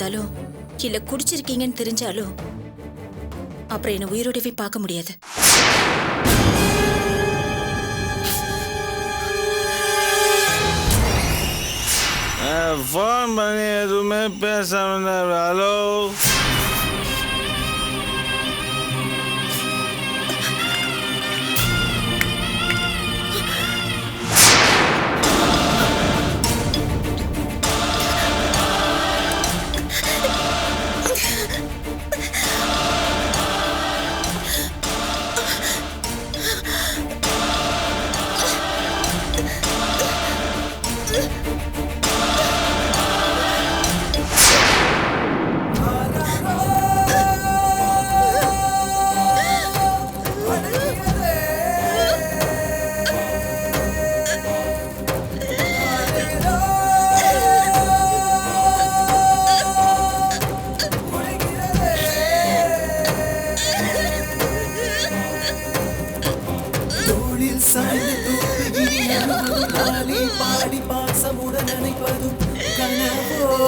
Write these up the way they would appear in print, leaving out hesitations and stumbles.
இருந்தாலும் இல்ல குடிச்சிருக்கீங்கன்னு தெரிஞ்சாலும் அப்புறம் என்ன உயிரோடவே பார்க்க முடியாது. ஃபோன் பண்ணி எதுவுமே பேசாம ஹலோ பாடி பாசமுடன் நினைப்பதும் கனவோ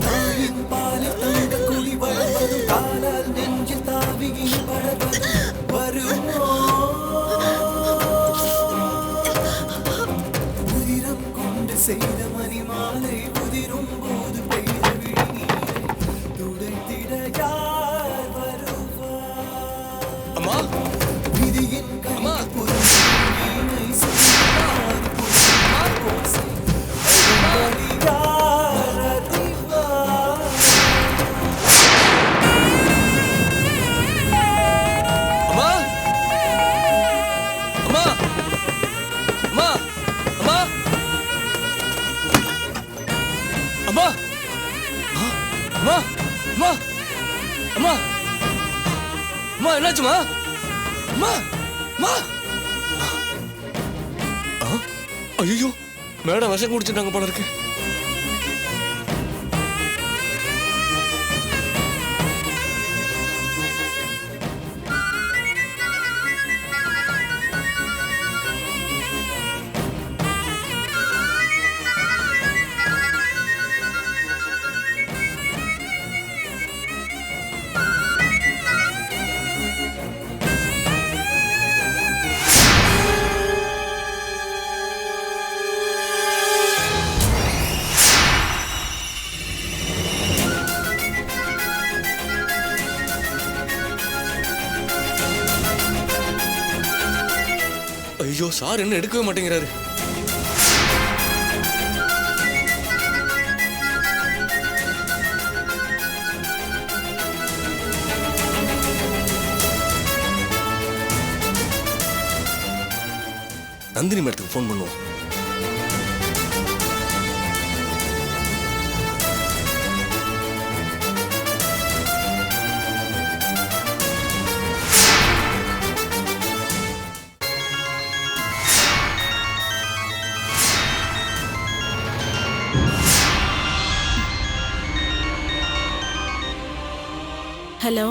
தாயின் பாலி தங்க குழி வளர்வதும் காலால் நெஞ்சில் தாவியில் வளர்வதும் வருமோ உதிரம் கொண்டு செய்த மணிமாலை உதிரும் போது பெய்த விழிநீரை துடைத்திட யார் வருவார்? அம்மா விதியின் அம்மா என்னாச்சுமா? அம்மா அம்மா ஐயோ மேடம் விஷம் குடிச்சிட்டாங்க போல இருக்கு. ஐயோ சார் என்ன எடுக்கவே மாட்டேங்கிறாரு. நந்தினி மேடத்துக்கு ஃபோன் பண்ணுவோம். ஹலோ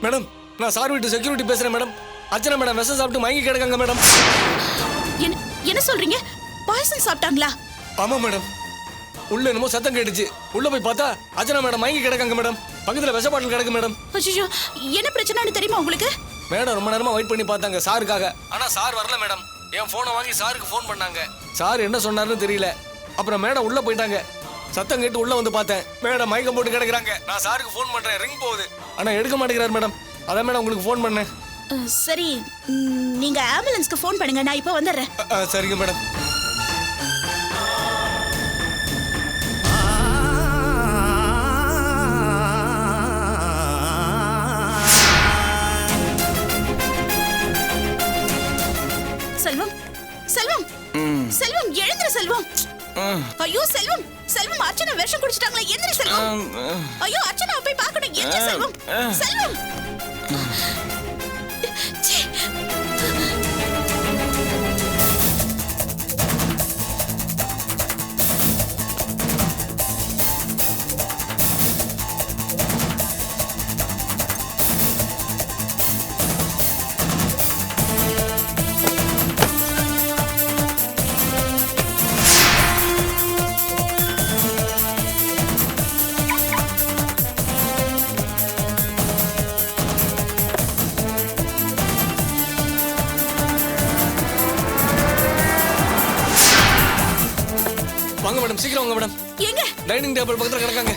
மேடம் நான் சார் வீட்டு செக்யூரிட்டி பேசுறேன் மேடம். அர்ச்சனா மேடம் விஷம் சாப்பிட்டு மயங்கி கிடக்காங்க மேடம். என்ன சொல்றீங்க? பாய்சன் சாப்பிட்டாங்களா? ஆமா மேடம். உள்ள என்னமோ சத்தம் கேட்டுச்சு. உள்ள போய் பார்த்தா அர்ச்சனா மேடம் மயங்கி கிடக்காங்க மேடம். பக்கத்துல விஷ பாட்டில் கிடக்கு மேடம். ஐயோ என்ன பிரச்சனைன்னு தெரியுமா உங்களுக்கு? மேடம் ரொம்ப நேரமா வெயிட் பண்ணி பார்த்தாங்க சாருக்காக. ஆனா சார் வரல மேடம். என் போனை வாங்கி சாருக்கு ஃபோன் பண்ணாங்க. சார் என்ன சொன்னாருன்னு தெரியல. அப்புறம் மேடம் உள்ள போயிட்டாங்க. சத்தம் கேட்டு உள்ள வந்து பார்த்தேன். மேடம் மயக்கம் போட்டு கிடக்குறாங்க. நான் சாருக்கு ஃபோன் பண்றேன், ரிங் போகுது. ஆனா எடுக்க மாட்டேங்கிறார் மேடம். அதான் மேடம் உங்களுக்கு ஃபோன் பண்ணேன். சரி நீங்க ஆம்புலன்ஸ்க்கு ஃபோன் பண்ணுங்க, நான் இப்போ வந்துடுறேன். சரிங்க மேடம். செல்வம் செல்வம் செல்வம் எழுந்திரு செல்வம். ஐயோ செல்வம் செல்வம் அர்ச்சனா விஷம் குடிச்சிட்டாங்களே, எந்திரி செல்வம். ஐயோ அர்ச்சனா போய் பார்க்கணும், எந்திரி செல்வம். செல்வம் மேடம் சீக்கிரம் வாங்க மேடம். எங்க? டைனிங் டேபிள் பக்கத்துல கிடக்காங்க.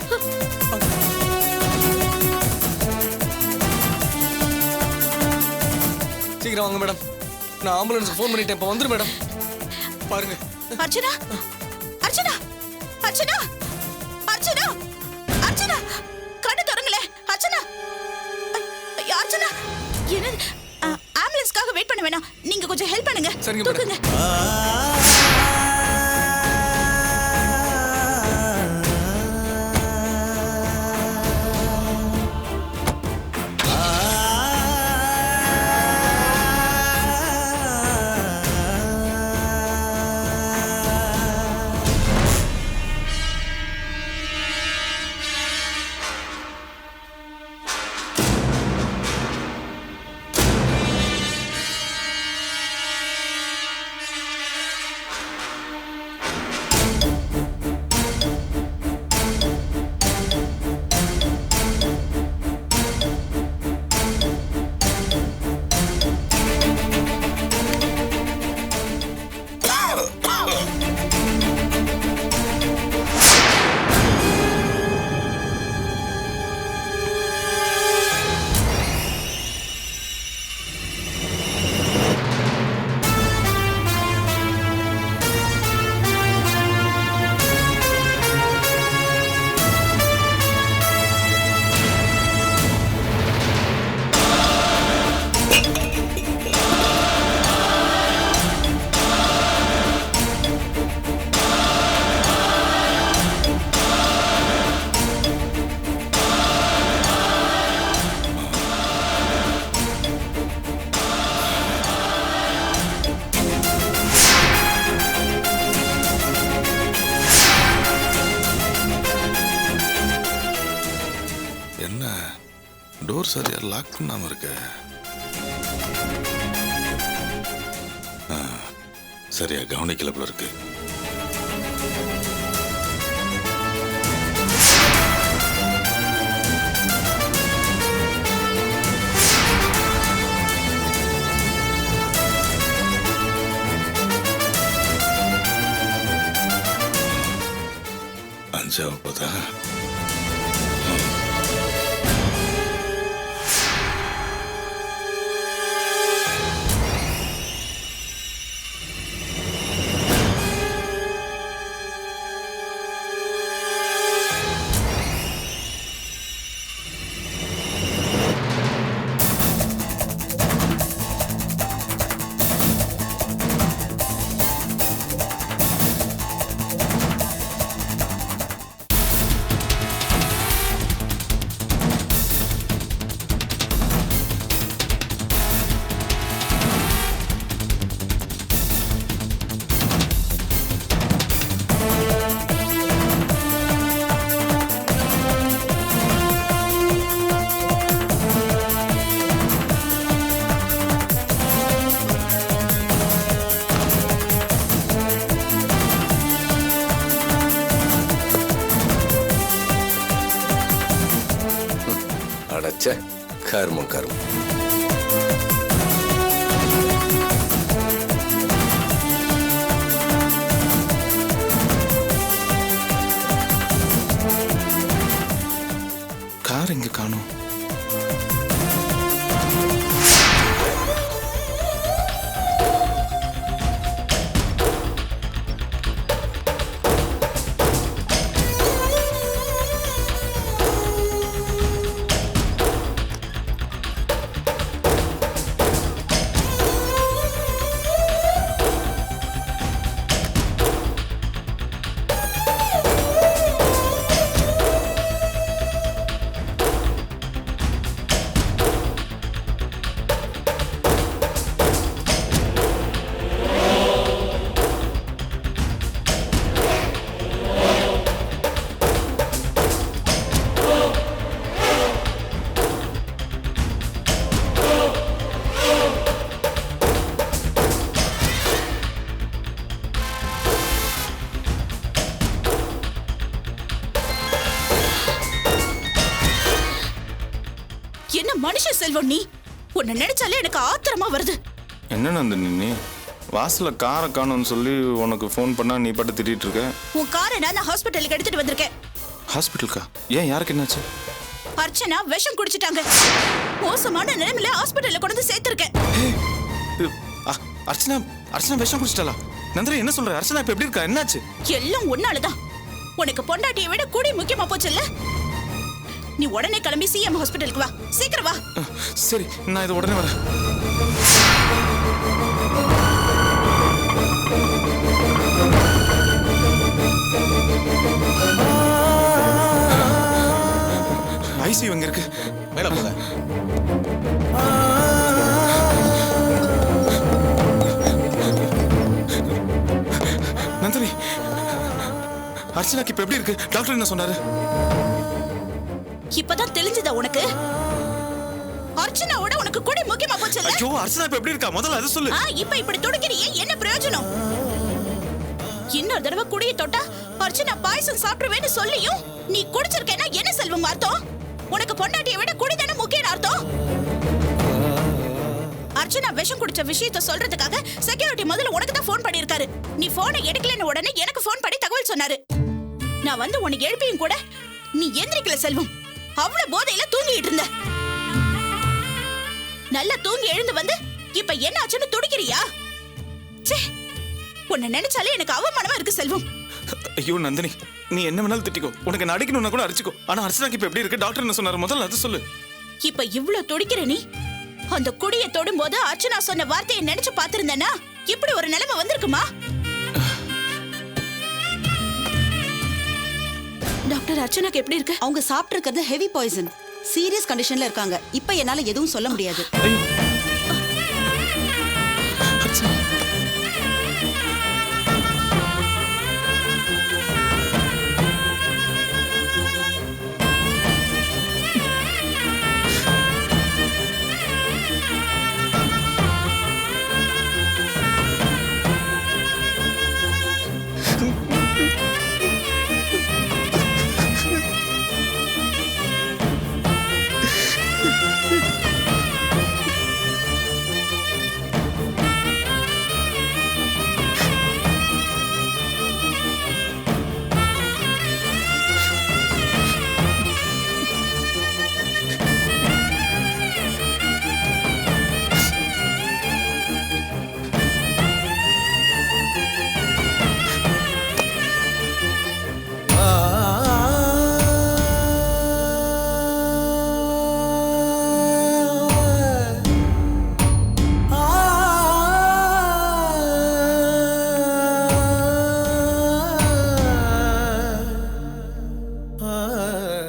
சீக்கிரம் வாங்க மேடம். நான் ஆம்புலன்ஸ்க்கு ஃபோன் பண்ணிட்டேன். இப்போ வந்துரு மேடம். பாருங்க. அர்ச்சனா அர்ச்சனா அர்ச்சனா அர்ச்சனா அர்ச்சனா கண்ணு திறங்களே. அர்ச்சனா ஐயா, அர்ச்சனா என்ன ஆம்புலன்ஸ்க்காக வெயிட் பண்ண வேணாம். நீங்க கொஞ்சம் ஹெல்ப் பண்ணுங்க. சரிங்க மேடம். தூக்குங்க. என்ன டோர் சரியா லாக் பண்ணாம இருக்க? சரியா கவனிக்கல போல இருக்கு. அஞ்சாவது போதா? அடச்சே, கருமம் கருமம். கார் எங்க காணோம்? என்ன மனுஷ செல்வம் நீ? உன்னை நினைச்சாலே எனக்கு ஆத்திரமா வருது. என்ன நந்தினி நீ வாசல்ல காரை காணும்னு சொல்லி உனக்கு ஃபோன் பண்ணா நீ பாட்டு திட்டிட்டு இருக்க. உன் காரை நான் ஹாஸ்பிட்டலுக்கு எடுத்துட்டு வந்திருக்கேன். ஹாஸ்பிட்டலுக்கா? ஏன், யாருக்கு என்னாச்சு? அர்ச்சனா விஷம் குடிச்சிட்டாங்க. மோசமான நிலைமையில ஹாஸ்பிட்டல்ல கொண்டு வந்து சேர்த்திருக்கேன். அர்ச்சனா அர்ச்சனா விஷம் குடிச்சிட்டாளா? நந்தினி என்ன சொல்ற? அர்ச்சனா இப்ப எப்படி இருக்கா? என்னாச்சு? எல்லாம் ஒன்னாலதான். உனக்கு பொண்டாட்டியை விட கூடி முக்கியமா போச்சுல்ல. நீ உடனே கிளம்பி சிஎம் ஹாஸ்பிட்டலுக்கு வா. சீக்கிரம் வா. சரி, நான் இது உடனே வரேன். ஐசியூ எங்க இருக்கு? மேல போங்க. நந்தினி, அர்ச்சனாக்கு இப்ப எப்படி இருக்கு? டாக்டர் என்ன சொன்னாரு? இப்பதான் தெரிஞ்சதா உனக்கு? அர்ச்சனாவோட உனக்கு கூடி முக்கியமா போச்சுல்ல. ஐயோ, அர்ச்சனா இப்ப எப்படி இருக்கா? முதல்ல அது சொல்லு. இப்ப இப்படி துடிக்கிறியே, என்ன பிரயோஜனம்? இன்னொரு தடவை குடியை தொட்டா அர்ச்சனா பாயசம் சாப்பிடுவேன்னு சொல்லியும் நீ குடிச்சிருக்கேன்னா என்ன செல்வம் அர்த்தம்? உனக்கு பொண்டாட்டியை விட குடிதானே முக்கியம் அர்த்தம். அர்ச்சனா விஷம் குடிச்ச விஷயத்த சொல்றதுக்காக செக்யூரிட்டி முதல்ல உனக்கு தான் ஃபோன் பண்ணிருக்காரு. நீ போனை எடுக்கலன்னு உடனே எனக்கு ஃபோன் பண்ணி தகவல் சொன்னாரு. நான் வந்து உனக்கு எழுப்பியும் கூட நீ எந்திரிக்கல செல்வம். அவ்வளவு போதையில தூங்கிட்டு இருந்த. நல்லா தூங்கி எழுந்து வந்து இப்ப என்ன ஆச்சுன்னு துடிக்கிறியா? உன்னை நினைச்சாலே எனக்கு அவமானமா இருக்கு செல்வம். ஐயோ நந்தினி, நீ என்ன வேணாலும் திட்டிக்கோ, உனக்கு நான் அடிக்கணும்னா கூட அடிச்சுக்கோ. ஆனா அர்ச்சனாக்கு இப்ப எப்படி இருக்கு? டாக்டர் என்ன சொன்னாரு? முதல்ல அது சொல்லு. இப்ப இவ்ளோ துடிக்கிற நீ அந்த குடியை தொடும்போது அர்ச்சனா சொன்ன வார்த்தையை நினைச்சு பாத்திருந்தேன்னா இப்படி ஒரு நிலைமை வந்திருக்குமா? டாக்டர், அர்ச்சனாக்கு எப்படி இருக்கு? அவங்க சாப்பிட்டு இருக்கிறது ஹெவி பாய்சன். சீரியஸ் கண்டிஷன்ல இருக்காங்க. இப்ப என்னால எதுவும் சொல்ல முடியாது.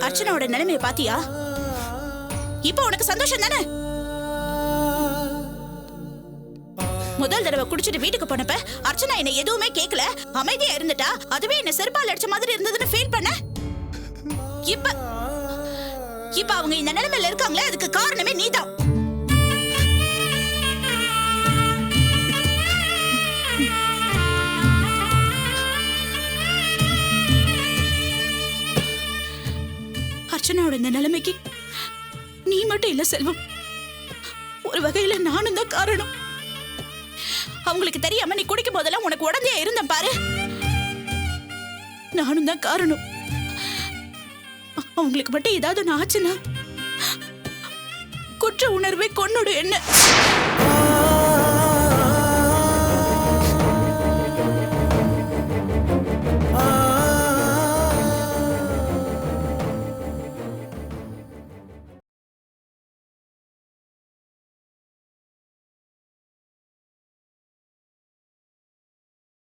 அர்ச்சனாவோட நிலைமையை பாத்தியா? இப்ப உனக்கு சந்தோஷம் தானே? முதல் தடவை குடிச்சிட்டு வீட்டுக்கு போனப்ப அர்ச்சனா என்ன எதுவுமே கேட்கல, அமைதியா இருந்துட்டா. அதுவே என்ன செருப்பால் அடிச்ச மாதிரி இருந்ததுன்னு ஃபீல் பண்ண. இப்ப அவங்க இந்த நிலைமையில இருக்காங்களே, அதுக்கு காரணமே நீதான். அர்ச்சனாவோட இந்த நிலைமைக்கு நீ மட்டும் இல்ல செல்வம், ஒரு வகையில நானும் தான் காரணம். அவங்களுக்கு தெரியாம நீ குடிக்கும் போதெல்லாம் உனக்கு உடனே இருந்தேன் பாரு, நானும் தான் காரணம். அவங்களுக்கு மட்டும் ஏதாவது ஆச்சுன்னா குற்ற உணர்வே கொன்னுடும் என்ன.